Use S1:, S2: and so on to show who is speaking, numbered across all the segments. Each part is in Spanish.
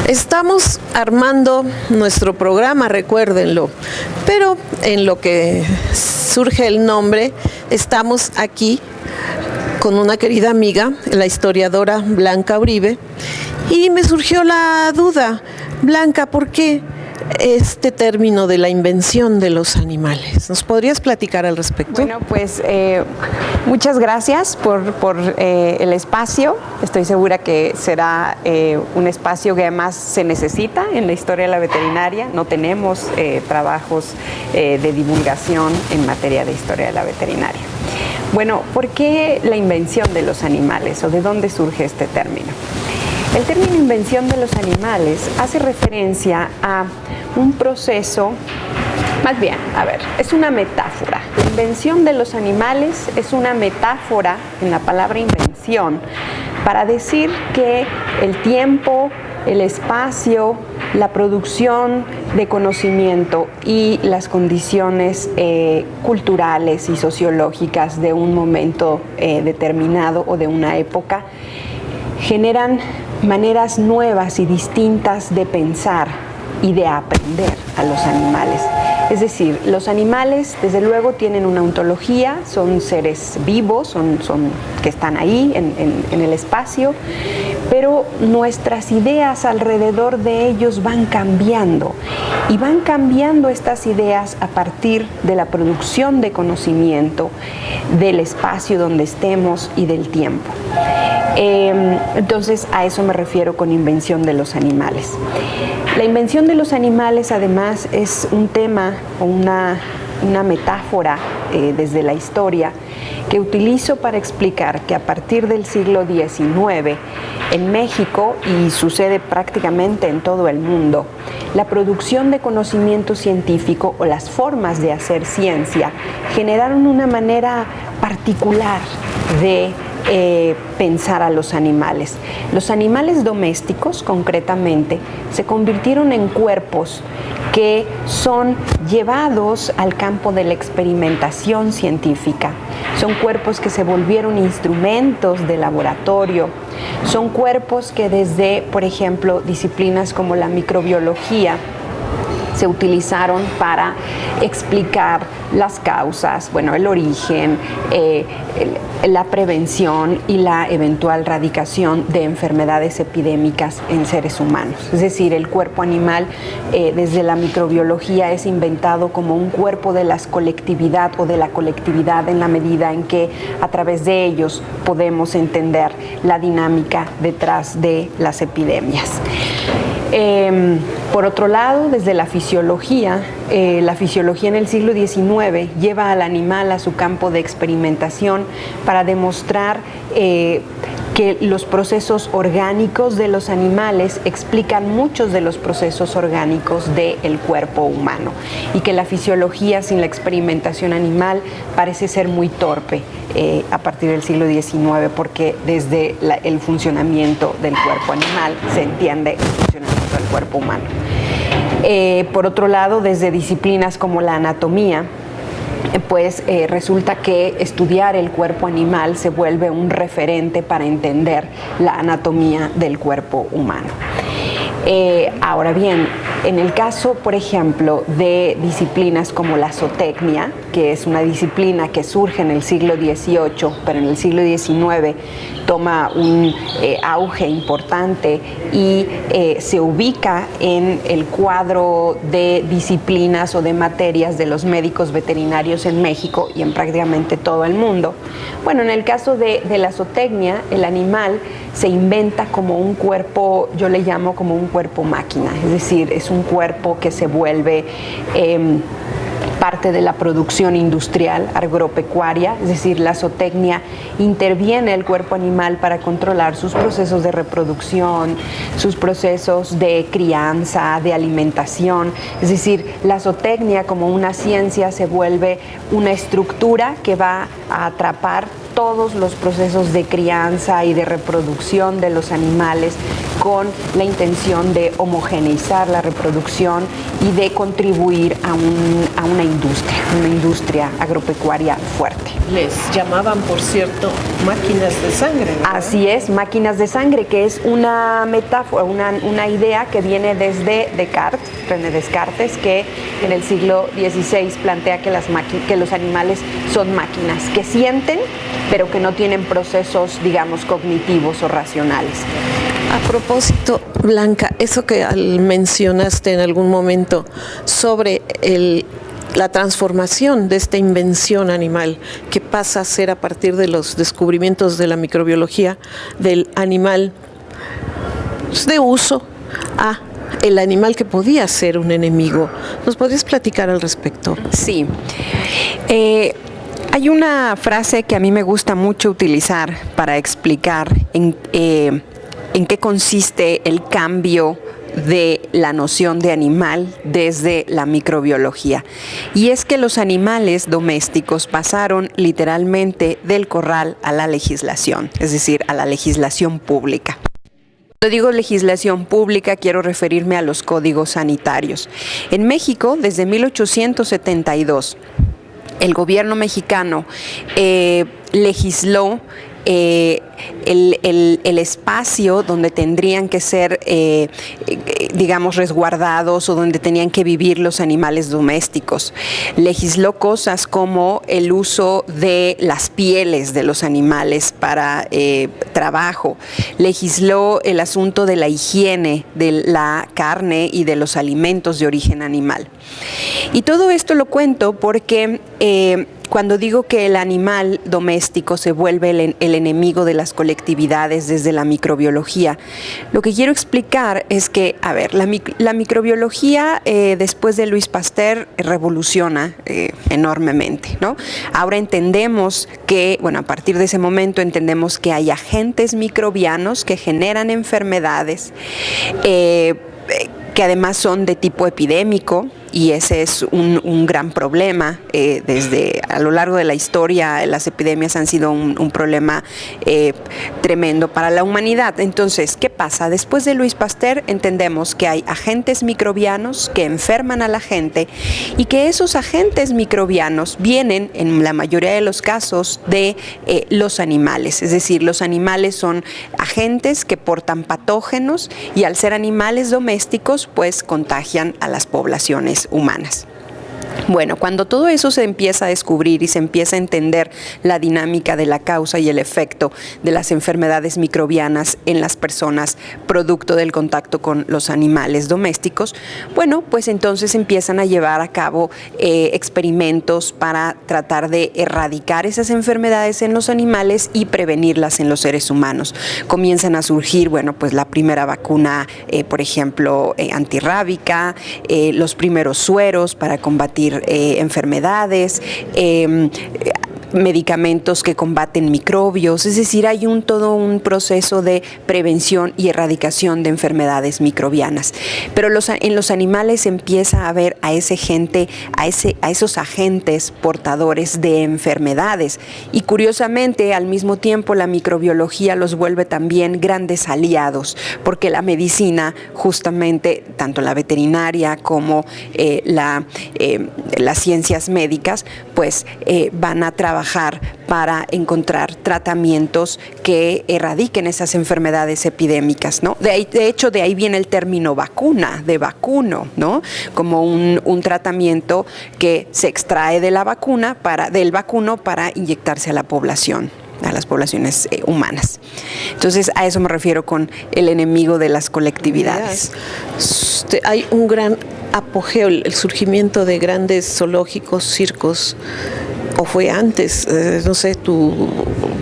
S1: Estamos armando nuestro programa, recuérdenlo, pero en lo que surge el nombre, estamos aquí con una querida amiga, la historiadora Blanca Uribe, y me surgió la duda, Blanca, ¿por qué este término de la invención de los animales? ¿Nos podrías platicar al respecto?
S2: Bueno, pues muchas gracias por el espacio. Estoy segura que será un espacio que además se necesita en la historia de la veterinaria. No tenemos trabajos de divulgación en materia de historia de la veterinaria. Bueno, ¿por qué la invención de los animales o de dónde surge este término? El término invención de los animales hace referencia a un proceso, más bien, es una metáfora. La invención de los animales es una metáfora en la palabra invención para decir que el tiempo, el espacio, la producción de conocimiento y las condiciones culturales y sociológicas de un momento determinado o de una época generan maneras nuevas y distintas de pensar y de aprender a los animales. Es decir, los animales desde luego tienen una ontología, son seres vivos, son que están ahí en el espacio, pero nuestras ideas alrededor de ellos van cambiando y van cambiando estas ideas a partir de la producción de conocimiento, del espacio donde estemos y del tiempo. Entonces a eso me refiero con invención de los animales. La invención de los animales además es un tema o una metáfora desde la historia que utilizo para explicar que a partir del siglo XIX en México, y sucede prácticamente en todo el mundo, la producción de conocimiento científico o las formas de hacer ciencia generaron una manera particular de pensar a los animales. Los animales domésticos, concretamente, se convirtieron en cuerpos que son llevados al campo de la experimentación científica. Son cuerpos que se volvieron instrumentos de laboratorio. Son cuerpos que desde, por ejemplo, disciplinas como la microbiología, se utilizaron para explicar las causas, el origen, la prevención y la eventual erradicación de enfermedades epidémicas en seres humanos. Es decir, el cuerpo animal desde la microbiología es inventado como un cuerpo de la colectividad o de la colectividad en la medida en que a través de ellos podemos entender la dinámica detrás de las epidemias. Por otro lado, desde la fisiología en el siglo XIX lleva al animal a su campo de experimentación para demostrar que los procesos orgánicos de los animales explican muchos de los procesos orgánicos del cuerpo humano y que la fisiología sin la experimentación animal parece ser muy torpe a partir del siglo XIX, porque desde el funcionamiento del cuerpo animal se entiende el funcionamiento del cuerpo humano. Por otro lado, desde disciplinas como la anatomía, resulta que estudiar el cuerpo animal se vuelve un referente para entender la anatomía del cuerpo humano. Ahora bien, en el caso, por ejemplo, de disciplinas como la zootecnia, que es una disciplina que surge en el siglo XVIII, pero en el siglo XIX toma un auge importante y se ubica en el cuadro de disciplinas o de materias de los médicos veterinarios en México y en prácticamente todo el mundo. Bueno, en el caso de la zootecnia, el animal se inventa como un cuerpo, yo le llamo como un cuerpo máquina, es decir, es un cuerpo que se vuelve parte de la producción industrial agropecuaria, es decir, la zootecnia interviene el cuerpo animal para controlar sus procesos de reproducción, sus procesos de crianza, de alimentación, es decir, la zootecnia como una ciencia se vuelve una estructura que va a atrapar todos los procesos de crianza y de reproducción de los animales con la intención de homogeneizar la reproducción y de contribuir a una industria agropecuaria fuerte.
S1: Les llamaban, por cierto, máquinas de sangre, ¿verdad?
S2: Así es, máquinas de sangre, que es una metáfora, una idea que viene desde Descartes, René Descartes, que en el siglo XVI plantea que los animales son máquinas que sienten, pero que no tienen procesos, digamos, cognitivos o racionales.
S1: A propósito, Blanca, eso que mencionaste en algún momento sobre la transformación de esta invención animal que pasa a ser a partir de los descubrimientos de la microbiología del animal de uso a el animal que podía ser un enemigo. ¿Nos podrías platicar al respecto?
S2: Sí. Hay una frase que a mí me gusta mucho utilizar para explicar en qué consiste el cambio de la noción de animal desde la microbiología. Y es que los animales domésticos pasaron literalmente del corral a la legislación, es decir, a la legislación pública. Cuando digo legislación pública, quiero referirme a los códigos sanitarios. En México, desde 1872, el gobierno mexicano legisló el espacio donde tendrían que ser, digamos, resguardados o donde tenían que vivir los animales domésticos. Legisló cosas como el uso de las pieles de los animales para trabajo. Legisló el asunto de la higiene de la carne y de los alimentos de origen animal. Y todo esto lo cuento porque cuando digo que el animal doméstico se vuelve el enemigo de las colectividades desde la microbiología, lo que quiero explicar es que, a ver, la microbiología después de Louis Pasteur revoluciona enormemente, ¿no? Ahora entendemos que, bueno, a partir de ese momento entendemos que hay agentes microbianos que generan enfermedades que además son de tipo epidémico, y ese es un gran problema. Desde a lo largo de la historia, las epidemias han sido un problema tremendo para la humanidad. Entonces, ¿qué pasa? Después de Louis Pasteur entendemos que hay agentes microbianos que enferman a la gente y que esos agentes microbianos vienen, en la mayoría de los casos, de los animales. Es decir, los animales son agentes que portan patógenos y al ser animales domésticos, pues contagian a las poblaciones humanas. Bueno, cuando todo eso se empieza a descubrir y se empieza a entender la dinámica de la causa y el efecto de las enfermedades microbianas en las personas producto del contacto con los animales domésticos, bueno, pues entonces empiezan a llevar a cabo experimentos para tratar de erradicar esas enfermedades en los animales y prevenirlas en los seres humanos. Comienzan a surgir, bueno, pues la primera vacuna, por ejemplo, antirrábica, los primeros sueros para combatir enfermedades, medicamentos que combaten microbios, es decir, hay todo un proceso de prevención y erradicación de enfermedades microbianas. Pero en los animales empieza a haber a esos agentes portadores de enfermedades, y curiosamente al mismo tiempo la microbiología los vuelve también grandes aliados, porque la medicina, justamente tanto la veterinaria como las ciencias médicas, pues van a trabajar para encontrar tratamientos que erradiquen esas enfermedades epidémicas, ¿no? De hecho, de ahí viene el término vacuna, de vacuno, ¿no? Como un tratamiento que se extrae de del vacuno para inyectarse a la población, a las poblaciones humanas. Entonces, a eso me refiero con el enemigo de las colectividades.
S1: Hay un gran apogeo, el surgimiento de grandes zoológicos, circos, o fue antes, no sé,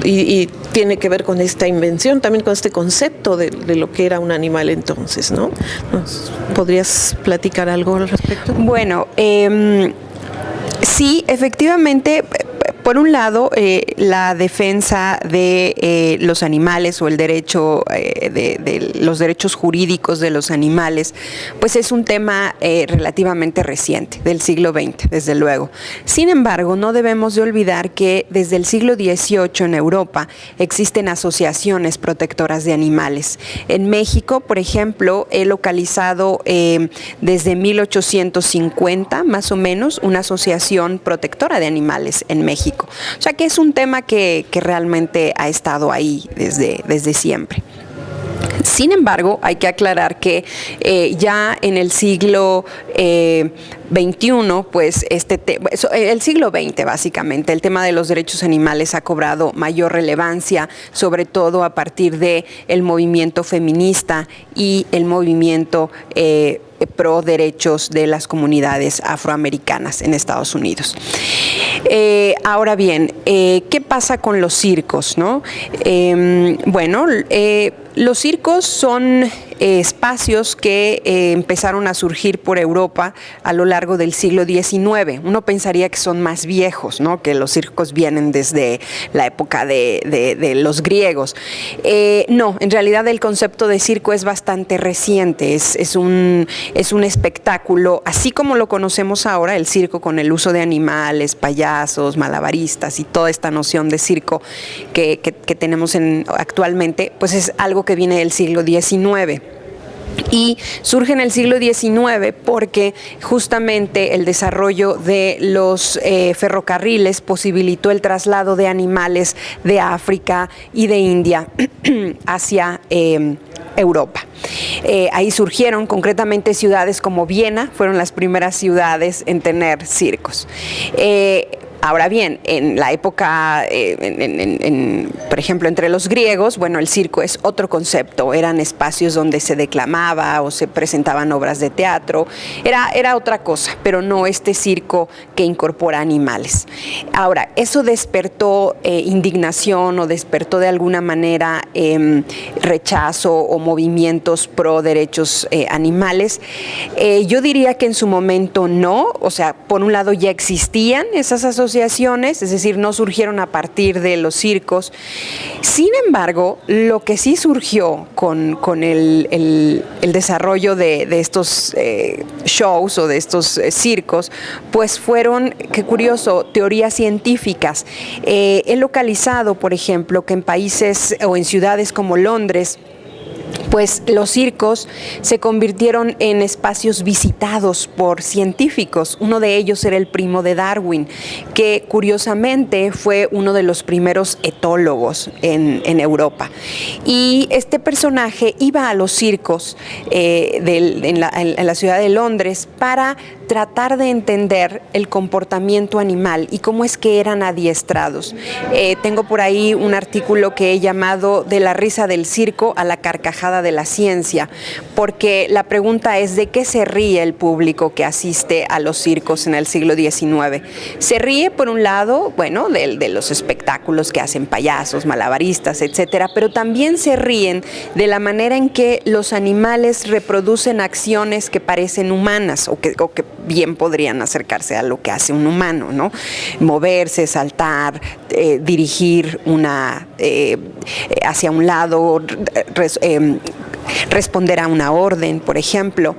S1: y tiene que ver con esta invención, también con este concepto de lo que era un animal entonces, ¿no? ¿Podrías platicar algo al respecto?
S2: Bueno, sí, efectivamente, por un lado, la defensa de los animales o el derecho de los derechos jurídicos de los animales, pues es un tema relativamente reciente, del siglo XX, desde luego. Sin embargo, no debemos de olvidar que desde el siglo XVIII en Europa existen asociaciones protectoras de animales. En México, por ejemplo, he localizado desde 1850, más o menos, una asociación protectora de animales en México. O sea que es un tema que realmente ha estado ahí desde siempre. Sin embargo, hay que aclarar que ya en el siglo XXI, pues el siglo XX básicamente, el tema de los derechos animales ha cobrado mayor relevancia, sobre todo a partir del movimiento feminista y el movimiento pro derechos de las comunidades afroamericanas en Estados Unidos. Ahora bien, ¿qué pasa con los circos, no? Los circos son espacios que empezaron a surgir por Europa a lo largo del siglo XIX. Uno pensaría que son más viejos, ¿no? Que los circos vienen desde la época de los griegos. No, en realidad el concepto de circo es bastante reciente. Es un espectáculo, así como lo conocemos ahora, el circo con el uso de animales, payasos, malabaristas y toda esta noción de circo que tenemos actualmente, pues es algo que viene del siglo XIX. Y surge en el siglo XIX porque justamente el desarrollo de los ferrocarriles posibilitó el traslado de animales de África y de India hacia Europa. Ahí surgieron concretamente ciudades como Viena, fueron las primeras ciudades en tener circos. Ahora bien, en la época, por ejemplo, entre los griegos, bueno, el circo es otro concepto, eran espacios donde se declamaba o se presentaban obras de teatro, era otra cosa, pero no este circo que incorpora animales. Ahora, eso despertó indignación o despertó de alguna manera rechazo o movimientos pro derechos animales. Yo diría que en su momento no, o sea, por un lado ya existían esas asociaciones, es decir, no surgieron a partir de los circos. Sin embargo, lo que sí surgió con el desarrollo de estos shows o de estos circos, pues fueron, qué curioso, teorías científicas. He localizado, por ejemplo, que en países o en ciudades como Londres, pues los circos se convirtieron en espacios visitados por científicos. Uno de ellos era el primo de Darwin, que curiosamente fue uno de los primeros etólogos en Europa. Y este personaje iba a los circos en la ciudad de Londres para tratar de entender el comportamiento animal y cómo es que eran adiestrados. Tengo por ahí un artículo que he llamado De la risa del circo a la carcajada de la ciencia, porque la pregunta es: ¿de qué se ríe el público que asiste a los circos en el siglo XIX? Se ríe, por un lado, bueno, de los espectáculos que hacen payasos, malabaristas, etcétera, pero también se ríen de la manera en que los animales reproducen acciones que parecen humanas o que bien podrían acercarse a lo que hace un humano, ¿no? Moverse, saltar, dirigir hacia un lado, responder a una orden, por ejemplo.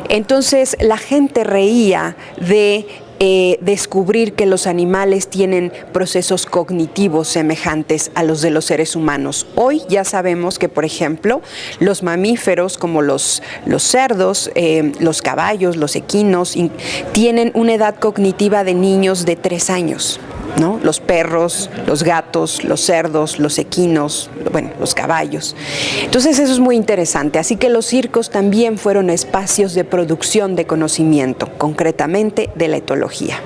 S2: Entonces la gente reía de descubrir que los animales tienen procesos cognitivos semejantes a los de los seres humanos. Hoy ya sabemos que, por ejemplo, los mamíferos como los cerdos, los caballos, los equinos, tienen una edad cognitiva de niños de 3 años. ¿No? Los perros, los gatos, los cerdos, los equinos, bueno, los caballos. Entonces eso es muy interesante. Así que los circos también fueron espacios de producción de conocimiento, concretamente de la etología.